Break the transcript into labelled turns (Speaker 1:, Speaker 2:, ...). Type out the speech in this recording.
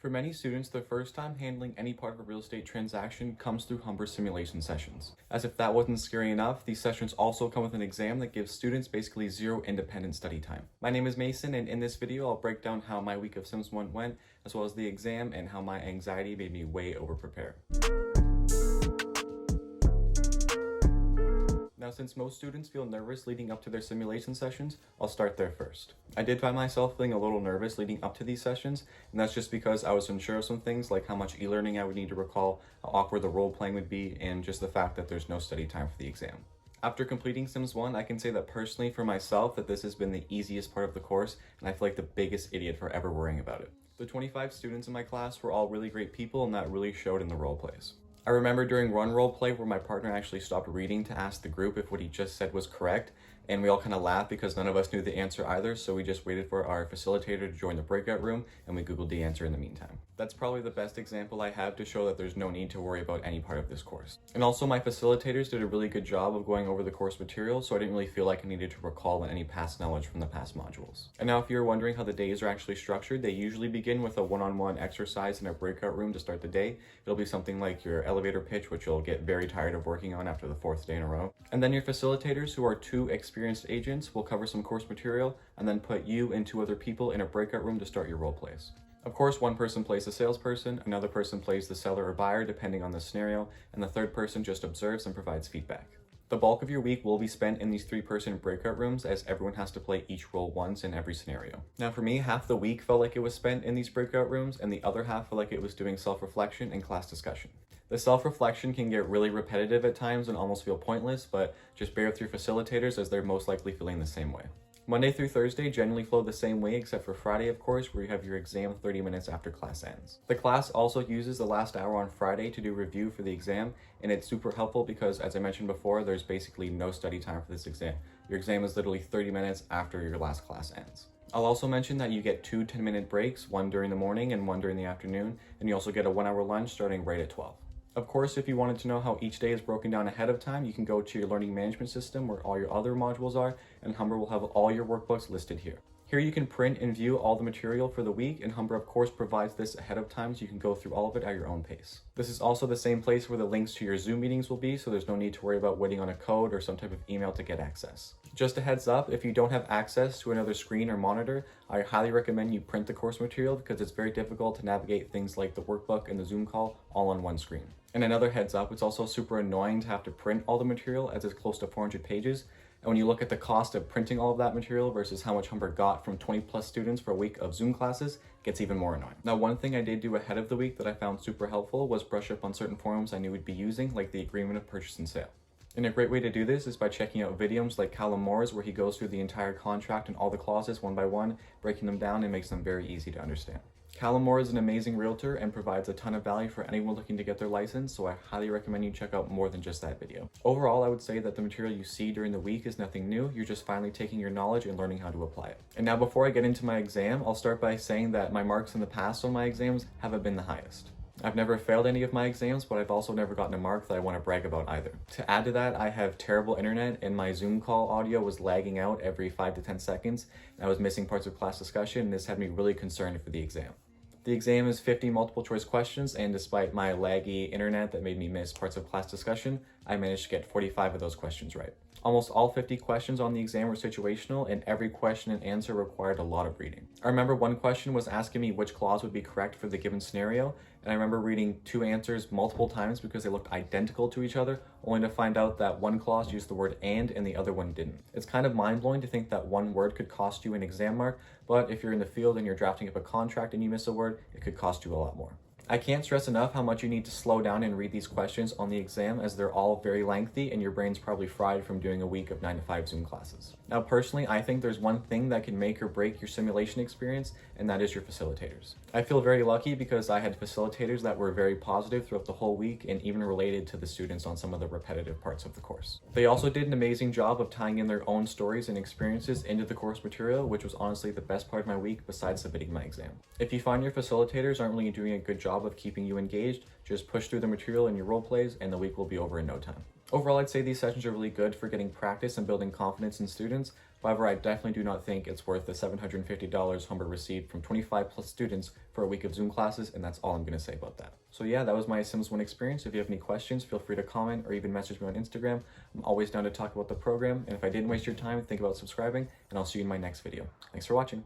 Speaker 1: For many students, their first time handling any part of a real estate transaction comes through Humber simulation sessions. As if that wasn't scary enough, these sessions also come with an exam that gives students basically zero independent study time. My name is Mason, and in this video, I'll break down how my week of Sims 1 went, as well as the exam and how my anxiety made me way over-prepare. Now, since most students feel nervous leading up to their simulation sessions, I'll start there first. I did find myself feeling a little nervous leading up to these sessions, and that's just because I was unsure of some things like how much e-learning I would need to recall, how awkward the role-playing would be, and just the fact that there's no study time for the exam. After completing Sims 1, I can say that personally for myself that this has been the easiest part of the course, and I feel like the biggest idiot for ever worrying about it. The 25 students in my class were all really great people, and that really showed in the role plays. I remember during one role play where my partner actually stopped reading to ask the group if what he just said was correct, and we all kind of laughed because none of us knew the answer either, so we just waited for our facilitator to join the breakout room, and we Googled the answer in the meantime. That's probably the best example I have to show that there's no need to worry about any part of this course. And also my facilitators did a really good job of going over the course material, so I didn't really feel like I needed to recall any past knowledge from the past modules. And now if you're wondering how the days are actually structured, they usually begin with a one-on-one exercise in a breakout room to start the day. It'll be something like your elevator pitch, which you'll get very tired of working on after the 4th day in a row. And then your facilitators, who are 2 experienced agents, will cover some course material and then put you and 2 other people in a breakout room to start your role plays. Of course, one person plays the salesperson, another person plays the seller or buyer depending on the scenario, and the third person just observes and provides feedback. The bulk of your week will be spent in these 3-person breakout rooms, as everyone has to play each role once in every scenario. Now for me, half the week felt like it was spent in these breakout rooms, and the other half felt like it was doing self-reflection and class discussion. The self-reflection can get really repetitive at times and almost feel pointless, but just bear with your facilitators as they're most likely feeling the same way. Monday through Thursday generally flow the same way, except for Friday, of course, where you have your exam 30 minutes after class ends. The class also uses the last hour on Friday to do review for the exam, and it's super helpful because, as I mentioned before, there's basically no study time for this exam. Your exam is literally 30 minutes after your last class ends. I'll also mention that you get 2 10-minute breaks, one during the morning and one during the afternoon, and you also get a 1-hour lunch starting right at 12. Of course, if you wanted to know how each day is broken down ahead of time, you can go to your learning management system where all your other modules are, and Humber will have all your workbooks listed here. Here you can print and view all the material for the week, and Humber of course provides this ahead of time so you can go through all of it at your own pace. This is also the same place where the links to your Zoom meetings will be, so there's no need to worry about waiting on a code or some type of email to get access. Just a heads up, if you don't have access to another screen or monitor, I highly recommend you print the course material because it's very difficult to navigate things like the workbook and the Zoom call all on one screen. And another heads up, it's also super annoying to have to print all the material as it's close to 400 pages. And when you look at the cost of printing all of that material versus how much Humber got from 20 plus students for a week of Zoom classes, it gets even more annoying. Now, one thing I did do ahead of the week that I found super helpful was brush up on certain forms I knew we'd be using, like the agreement of purchase and sale. And a great way to do this is by checking out videos like Callum Moore's, where he goes through the entire contract and all the clauses one by one, breaking them down and makes them very easy to understand. Callum Moore is an amazing realtor and provides a ton of value for anyone looking to get their license, so I highly recommend you check out more than just that video. Overall, I would say that the material you see during the week is nothing new, you're just finally taking your knowledge and learning how to apply it. And now before I get into my exam, I'll start by saying that my marks in the past on my exams haven't been the highest. I've never failed any of my exams, but I've also never gotten a mark that I want to brag about either. To add to that, I have terrible internet and my Zoom call audio was lagging out every 5 to 10 seconds, and I was missing parts of class discussion, and this had me really concerned for the exam. The exam is 50 multiple choice questions, and despite my laggy internet that made me miss parts of class discussion, I managed to get 45 of those questions right. Almost all 50 questions on the exam were situational, and every question and answer required a lot of reading. I remember one question was asking me which clause would be correct for the given scenario, and I remember reading 2 answers multiple times because they looked identical to each other, only to find out that one clause used the word and the other one didn't. It's kind of mind-blowing to think that one word could cost you an exam mark, but if you're in the field and you're drafting up a contract and you miss a word, it could cost you a lot more. I can't stress enough how much you need to slow down and read these questions on the exam, as they're all very lengthy and your brain's probably fried from doing a week of 9 to 5 Zoom classes. Now personally, I think there's one thing that can make or break your simulation experience, and that is your facilitators. I feel very lucky because I had facilitators that were very positive throughout the whole week and even related to the students on some of the repetitive parts of the course. They also did an amazing job of tying in their own stories and experiences into the course material, which was honestly the best part of my week besides submitting my exam. If you find your facilitators aren't really doing a good job of keeping you engaged, just push through the material in your role plays and the week will be over in no time. Overall, I'd say these sessions are really good for getting practice and building confidence in students, However, I definitely do not think it's worth the $750 Humber received from 25 plus students for a week of Zoom classes, and that's all I'm going to say about that. So yeah, that was my Sims 1 experience. If you have any questions, feel free to comment or even message me on Instagram. I'm always down to talk about the program, and if I didn't waste your time, think about subscribing, and I'll see you in my next video. Thanks for watching.